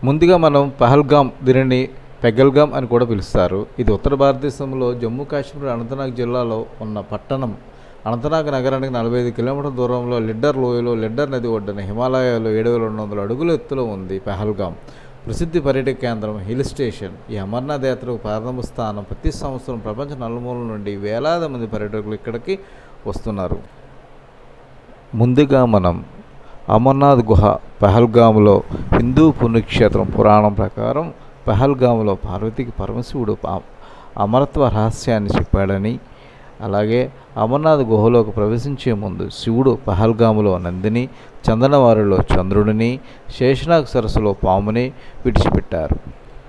ముందుగా మనం పహల్గామ్ దీనిని పెగల్గామ్ అని కూడా పిలుస్తారు. ఇది ఉత్తర భారతదేశంలో జమ్మూ కాశ్మీర్ అనంతనాగ్ జిల్లాలో ఉన్న పట్టణం. అనంతనాగ్ నగరానికి 45 కిలోమీటర్ల దూరంలో లిడ్డర్ లోయలో లిడ్డర్ నది ఒడ్డున హిమాలయాల్లో 7200 అడుగుల ఎత్తులో ఉంది పహల్గామ్. ప్రసిద్ధి పర్యాటక కేంద్రం, హిల్ స్టేషన్. ఈ అమర్నాథ్ యాత్రకు ప్రారంభ స్థానం. ప్రతి సంవత్సరం ప్రపంచ నలుమూలల నుండి వేలాది మంది పర్యాటకులు ఇక్కడికి వస్తున్నారు. ముందుగా మనం అమర్నాథ్ గుహ పహల్గామ్లో హిందూ పుణ్యక్షేత్రం. పురాణం ప్రకారం పహల్గామ్లో పార్వతికి పరమశివుడు అమరత్వ రహస్యాన్ని చెప్పాడని, అలాగే అమర్నాథ్ గుహలోకి ప్రవేశించే ముందు శివుడు పహల్గామ్లో నందిని, చందనవారిలో చంద్రుడిని, శేషనాగ్ సరస్సులో పాముని విడిచిపెట్టారు.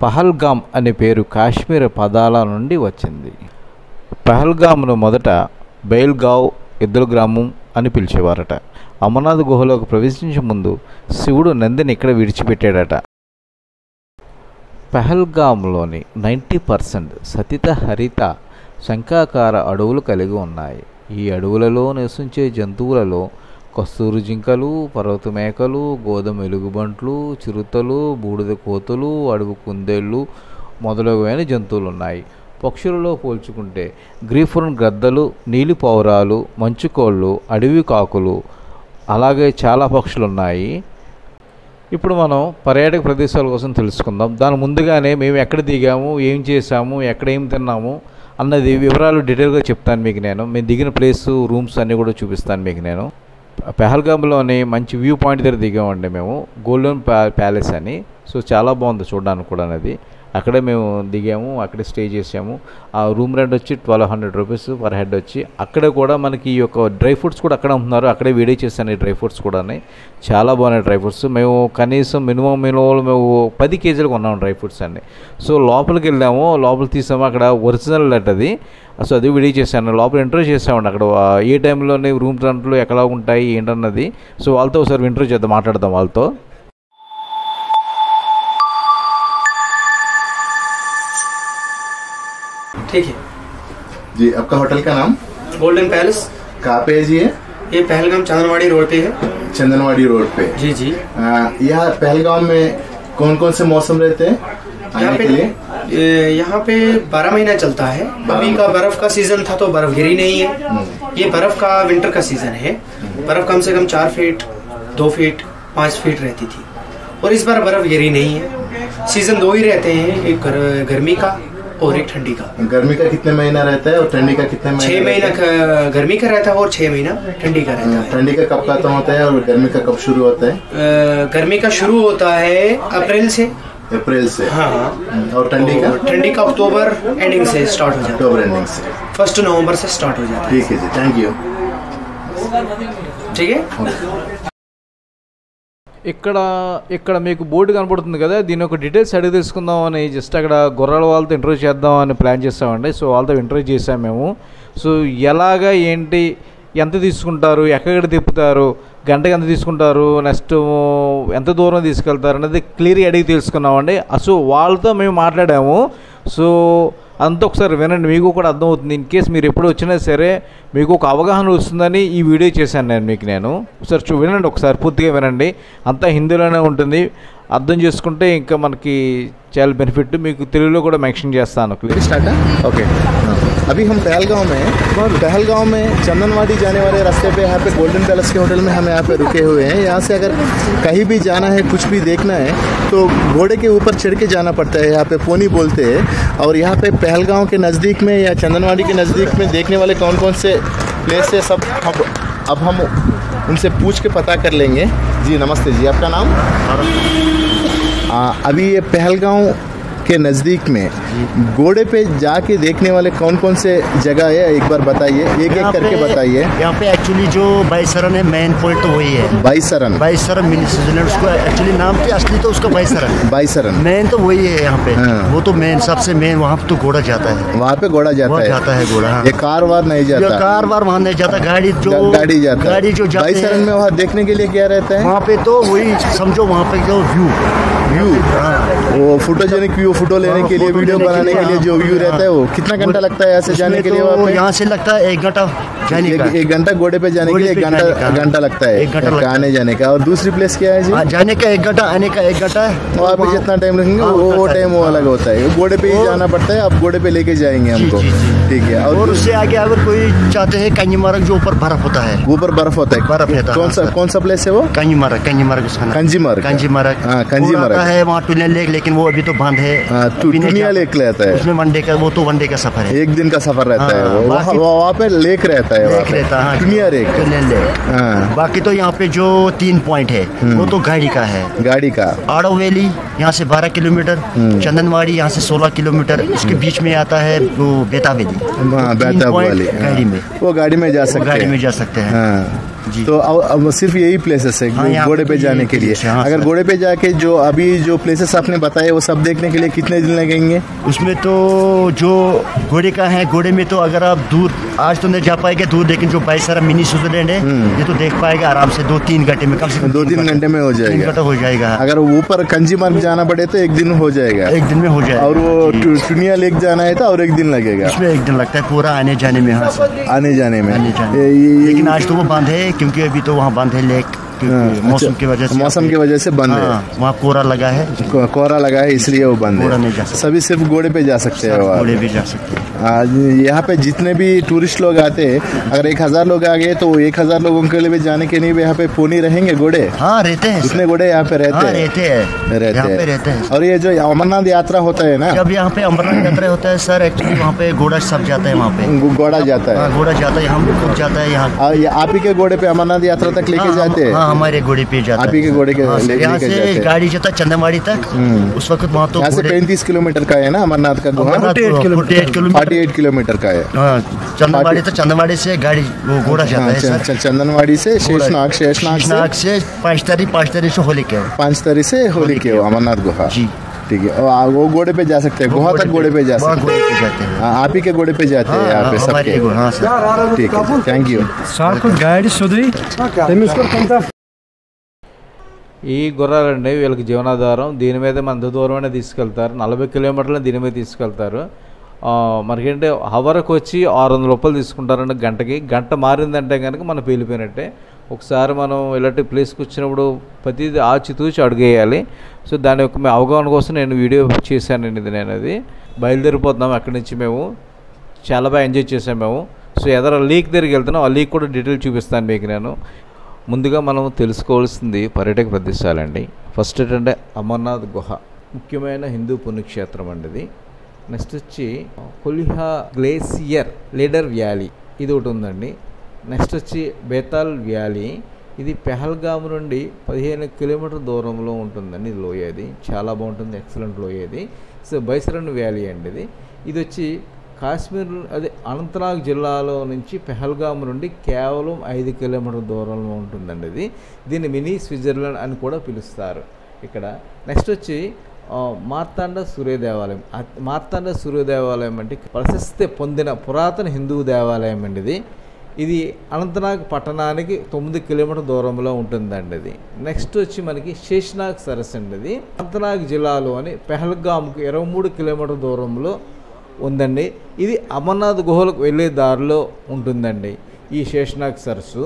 పహల్గామ్ అనే పేరు కాశ్మీర్ పదాల నుండి వచ్చింది. పహల్గామ్ను మొదట బైల్గావ్ ఎద్దుల గ్రామం అని పిలిచేవారట. అమర్నాథ్ గుహలోకి ప్రవేశించే ముందు శివుడు నందిని ఇక్కడ విడిచిపెట్టాడట. పహల్గామ్లోని 90% సతిత హరిత శంఖాకార అడవులు కలిగి ఉన్నాయి. ఈ అడవులలో నివసించే జంతువులలో కస్తూరి జింకలు, పర్వత మేకలు, గోధుమ ఎలుగుబంట్లు, చిరుతలు, బూడిద కోతులు, అడవి కుందేళ్ళు మొదలగువైన జంతువులు ఉన్నాయి. పక్షులలో పోల్చుకుంటే గ్రీఫోన్ గ్రద్దలు, నీలి పౌరాలు, మంచుకోళ్ళు, అడవి కాకులు, అలాగే చాలా పక్షులు ఉన్నాయి. ఇప్పుడు మనం పర్యాటక ప్రదేశాల కోసం తెలుసుకుందాం. దాని ముందుగానే మేము ఎక్కడ దిగాము, ఏం చేసాము, ఎక్కడ ఏం తిన్నాము అన్నది వివరాలు డీటెయిల్గా చెప్తాను మీకు. మేము దిగిన ప్లేసు, రూమ్స్ అన్నీ కూడా చూపిస్తాను మీకు. పహల్గామ్లోని మంచి వ్యూ పాయింట్ దగ్గర దిగామండి మేము, గోల్డెన్ ప్యాలెస్ అని. సో చాలా బాగుంది చూడడానికి కూడా. అది అక్కడే మేము దిగాము, అక్కడే స్టే చేసాము. ఆ రూమ్ రెంట్ వచ్చి 1200 రూపీస్ పర్ హెడ్ వచ్చి. అక్కడే కూడా మనకి ఈ యొక్క డ్రై ఫ్రూట్స్ కూడా అక్కడే అమ్ముతున్నారు. అక్కడే వీడియో చేశాను ఈ డ్రై ఫ్రూట్స్ కూడా. చాలా బాగున్నాయి డ్రై ఫ్రూట్స్. మేము కనీసం మినిమం మేము 10 కేజీలు కొన్నాము డ్రై ఫ్రూట్స్ అన్ని. సో లోపలికి వెళ్ళాము, లోపల తీసాము. అక్కడ ఒరిజినల్ అది. సో అది వీడియో చేశాను. లోపల ఇంటర్వ్యూ చేసామండి. అక్కడ ఏ టైంలోనే రూమ్ రెంట్లు ఎక్కడ ఉంటాయి ఏంటన్నది. సో వాళ్ళతో ఒకసారి ఇంటర్వ్యూ చేద్దాం, మాట్లాడదాం వాళ్ళతో. ठीक है जी। आपका होटल का नाम? Golden palace. कहाँ पे है जी? ये पहलगाम चंदनवाड़ी रोड पे है। चंदनवाड़ी रोड पे? जी जी। यहाँ पहलगाम में कौन कौन से मौसम रहते हैं आने के लिए? यहाँ पे 12 महीना चलता है। अभी का बर्फ का सीजन था तो बर्फ गिरी नहीं है। ये बर्फ का विंटर का सीजन है। बर्फ कम से कम 4 फीट, 2 फीट, 5 फीट रहती थी और इस बार बर्फ गिरी नहीं है। सीजन 2 ही रहते हैं, एक गर्मी का और एक ठंडी का। गर्मी का कितने महीना रहता है और ठंडी का कितने महीना? 6 महीना गर्मी का रहता है और 6 महीना ठंडी का रहता है। ठंडी का कब खत्म होता है और गर्मी का कब शुरू होता है? गर्मी का शुरू होता है अप्रैल से। अप्रैल से? हाँ। और ठंडी का? ठंडी का अक्टूबर एंडिंग से स्टार्ट हो जाता है। अक्टूबर एंडिंग से 1 नवंबर से स्टार्ट हो जाता है। ठीक है जी, थैंक यू। ठीक है। ఇక్కడ మీకు బోర్డు కనపడుతుంది కదా, దీని ఒక డీటెయిల్స్ అడిగి తెలుసుకుందామని జస్ట్ అక్కడ గుర్రాల వాళ్ళతో ఇంటర్వ్యూ చేద్దామని ప్లాన్ చేస్తామండి. సో వాళ్ళతో ఇంటర్వ్యూ చేసాము మేము. సో ఎలాగా ఏంటి, ఎంత తీసుకుంటారు, ఎక్కడ తిప్పుతారు, గంటకి ఎంత తీసుకుంటారు, నెక్స్ట్ ఎంత దూరం తీసుకెళ్తారు అనేది క్లియర్గా అడిగి తెలుసుకున్నామండి. సో వాళ్ళతో మేము మాట్లాడాము. సో అంతా ఒకసారి వినండి, మీకు కూడా అర్థమవుతుంది. ఇన్ కేస్ మీరు ఎప్పుడు వచ్చినా సరే మీకు ఒక అవగాహన వస్తుందని ఈ వీడియో చేశాను మీకు. ఒకసారి వినండి, ఒకసారి పూర్తిగా వినండి. అంతా హిందీలోనే ఉంటుంది, అర్థం చేసుకుంటే ఇంకా మనకి చాలా బెనిఫిట్. మీకు తెలుగులో కూడా మెన్షన్ చేస్తాను. स्टार्ट है? ओके। अभी हम पहलगाम में चंदनवाड़ी जाने वाले रास्ते पे यहाँ पे गोल्डन पैलेस के होटल में हम यहाँ पे रुके हुए हैं। यहाँ से अगर कहीं भी जाना है, कुछ भी देखना है तो घोड़े के ऊपर चढ़ के जाना पड़ता है। यहाँ पे पोनी बोलते हैं। और यहाँ पे पहलगाम के नज़दीक में या चंदनवाड़ी के नज़दीक में देखने वाले कौन कौन से प्लेस है सब अब हम उनसे पूछ के पता कर लेंगे। जी नमस्ते जी, आपका नाम? अभी ये पहलगाम के नज़दीक में घोड़े पे जाके देखने वाले कौन कौन से जगह है एक बार बताइए, एक एक करके बताइए। यहाँ पे एक्चुअली जो बाईसरन है, मेन पॉइंट तो वही है। बाईसरन मिनी स्विट्जरलैंड उसको एक्चुअली नाम क्या असली तो उसका बाईसरन मेन तो वही है यहाँ पे। हाँ। वो तो मेन सबसे मेन वहाँ पे तो घोड़ा जाता है। वहाँ पे घोड़ा जाता है घोड़ा। हाँ। ये कार वार नहीं जाता? कार वार वहाँ नहीं जाता, गाड़ी जाता। गाड़ी जो बाईसरन में वहाँ देखने के लिए क्या रहता है? वहाँ पे तो वही समझो, वहाँ पे जो व्यू वो फोटोजेनिक व्यू फोटो लेने के लिए, वीडियो बनाने के लिए जो व्यू रहता है वो कितना घंटा लगता है यहाँ से जाने के लिए? वहाँ पे यहाँ से लगता है 1 घंटा जाने का, 1 घंटा घोड़े पे जाने के लिए 1 घंटा लगता है, 1 घंटा आने जाने का। और दूसरी प्लेस क्या है जी? जाने का 1 घंटा, आने का 1 घंटा है। वहाँ पे जितना टाइम लगेंगे वो टाइम वो अलग होता है, घोड़े पे ही जाना पड़ता है। आप घोड़े पे लेके जाएंगे हमको, ठीक है। और उससे आगे अगर कोई चाहते हैं कंजीमार्ग, जो ऊपर बर्फ होता है, ऊपर बर्फ होता है, बर्फ रहता है। कौन सा प्लेस है वो? कंजीमार्ग उसका नाम। कंजीमार्ग है वहाँ टुनिया लेक, लेकिन वो अभी तो बंद है। टुनिया लेक रहता है उसमें वनडे का सफर है, 1 दिन का सफर रहता है। वहाँ पे लेक रहता है, टुनिया लेक। बाकी तो यहाँ पे जो 3 पॉइंट है वो तो गाड़ी का आड़ो वैली, यहाँ से 12 किलोमीटर, चंदनवाड़ी यहाँ से 16 किलोमीटर, उसके बीच में आता है वो बेताब वैली। गाड़ी में वो गाड़ी में जा सकते हैं। तो अब सिर्फ यही प्लेसेस है घोड़े पे जाने के लिए। अगर घोड़े पे जाके जो अभी जो प्लेसेस आपने बताए वो सब देखने के लिए कितने दिन लगेंगे? उसमें तो जो घोड़े का है, घोड़े में तो अगर आप दूर आज तो नहीं जा पाएंगे दूर, लेकिन जो बाईसरा मिनी स्विट्जरलैंड है ये तो देख पाएगा आराम से 2-3 घंटे में, कम से कम 2-3 घंटे में हो जाएगा। 3 घंटा हो जाएगा। अगर ऊपर कंजीमार्ग जाना पड़े तो 1 दिन हो जाएगा, 1 दिन में हो जाएगा। और वो टुनिया लेक जाना है तो और 1 दिन लगेगा। उसमें 1 दिन लगता है पूरा आने जाने में, आने जाने में। लेकिन आज तो वो बंद है, क्योंकि अभी तो वहाँ बंद है लेक, मौसम की वजह से बंद है। वहाँ कोहरा लगा है, इसलिए वो बंद है। सभी सिर्फ घोड़े पे जा सकते हैं, घोड़े पे जा सकते हैं। यहाँ पे जितने भी टूरिस्ट लोग आते हैं, अगर 1000 लोग आ गए तो 1000 लोगों के लिए भी जाने के लिए यहाँ पे पोनी रहेंगे घोड़े? हाँ रहते हैं, कितने घोड़े यहाँ पे रहते हैं। और ये जो अमरनाथ यात्रा होता है ना, जब यहाँ पे अमरनाथ यात्रा होता है सर, एक्चुअली वहाँ पे घोड़ा सब जाता है, वहाँ पे घोड़ा जाता है, घोड़ा जाता है, यहाँ पे खुद जाता है। यहाँ आप ही के घोड़े पे अमरनाथ यात्रा तक लेके जाते हैं? हमारे घोड़े पे जाता है, आप ही के घोड़े के यहाँ से गाड़ी जाता है चंदनवाड़ी तक। उस वक्त वहाँ तो यहाँ से 35 किलोमीटर का है ना अमरनाथ का गुहा, 48 किलोमीटर का है। चंदनवाड़ी से गाड़ी वो घोड़ा जाता है सर। चंदनवाड़ी से शेषनाग से 5 तारीख से होली के अमरनाथ गुहा, ठीक है। और वो घोड़े पे जा सकते हैं, गुहा तक घोड़े पे जा सकते हैं। आप ही के घोड़े पे जाते हैं यहाँ पे सबके, ठीक है। Thank you. ఈ గుర్రాలండి వీళ్ళకి జీవనాధారం, దీని మీద మన దూరమైనా తీసుకెళ్తారు, 40 కిలోమీటర్లు దీని మీద తీసుకెళ్తారు. మనకేంటే హవర్కి వచ్చి 600 రూపాయలు తీసుకుంటారండి గంటకి. గంట మారిందంటే కనుక మనం పేలిపోయినట్టే. ఒకసారి మనం ఇలాంటి ప్లేస్కి వచ్చినప్పుడు ప్రతిదీ ఆచితూచి అడుగేయాలి. సో దాని యొక్క అవగాహన కోసం నేను వీడియో చేశానండి. నేను అది బయలుదేరిపోతున్నాం అక్కడి నుంచి. మేము చాలా బాగా ఎంజాయ్ చేసాం మేము. సో ఎదర లీక్ దగ్గరికి వెళ్తున్నాం, ఆ లీక్ కూడా డీటెయిల్ చూపిస్తాను మీకు నేను. ముందుగా మనం తెలుసుకోవాల్సింది పర్యాటక ప్రదేశాలండి. ఫస్ట్ ఏంటంటే అమర్నాథ్ గుహ, ముఖ్యమైన హిందూ పుణ్యక్షేత్రం అండి ఇది. నెక్స్ట్ వచ్చి కొలిహా గ్లేసియర్ లీడర్ వ్యాలీ, ఇది ఒకటి ఉందండి. నెక్స్ట్ వచ్చి బేతాల్ వ్యాలీ, ఇది పెహల్గామ్ నుండి 15 కిలోమీటర్ దూరంలో ఉంటుందండి. ఇది లోయ, ఇది చాలా బాగుంటుంది, ఎక్సలెంట్ లోయ ఇది. సో బైసరన్ వ్యాలీ అండి ఇది వచ్చి కాశ్మీర్, అదే అనంతనాగ్ జిల్లాలో నుంచి పెహల్గామ్ నుండి కేవలం 5 కిలోమీటర్ దూరంలో ఉంటుందండి ఇది. దీన్ని మినీ స్విట్జర్లాండ్ అని కూడా పిలుస్తారు ఇక్కడ. నెక్స్ట్ వచ్చి మార్తాండ సూర్య దేవాలయం. మార్తాండ సూర్య దేవాలయం అంటే ప్రశస్తి పొందిన పురాతన హిందూ దేవాలయం అండి ఇది. ఇది అనంతనాగ్ పట్టణానికి 9 కిలోమీటర్ దూరంలో ఉంటుందండి ఇది. నెక్స్ట్ వచ్చి మనకి శేషనాగ్ సరస్సు అండి ఇది. అనంతనాగ్ జిల్లాలోని పెహల్గామ్కు 23 కిలోమీటర్ దూరంలో ఉందండి. ఇది అమర్నాథ్ గుహలకు వెళ్ళే దారిలో ఉంటుందండి ఈ శేషనాగ్ సరస్సు.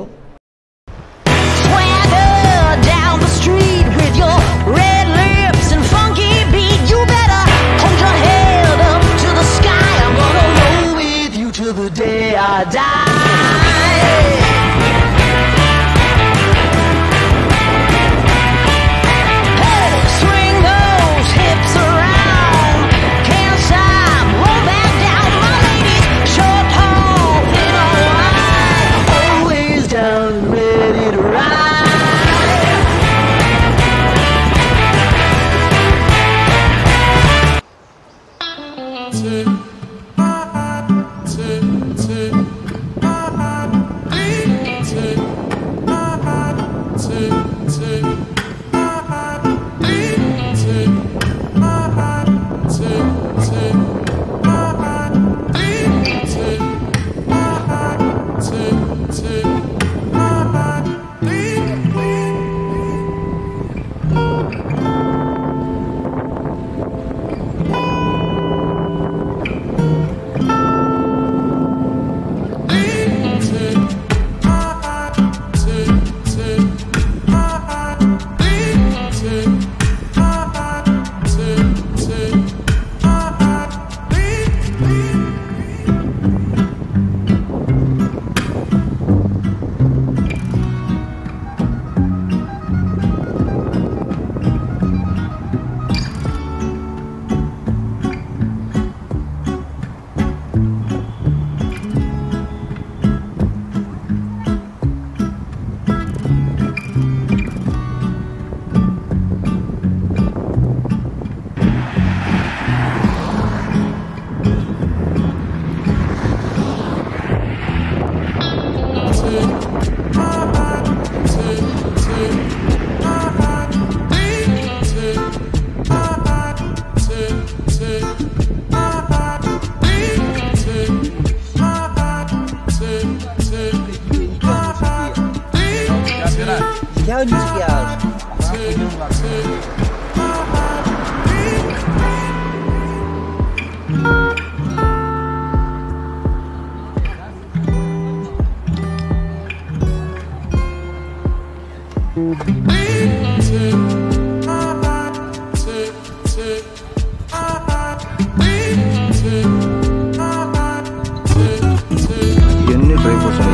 ఇవన్నీ డ్రై ఫ్రూట్స్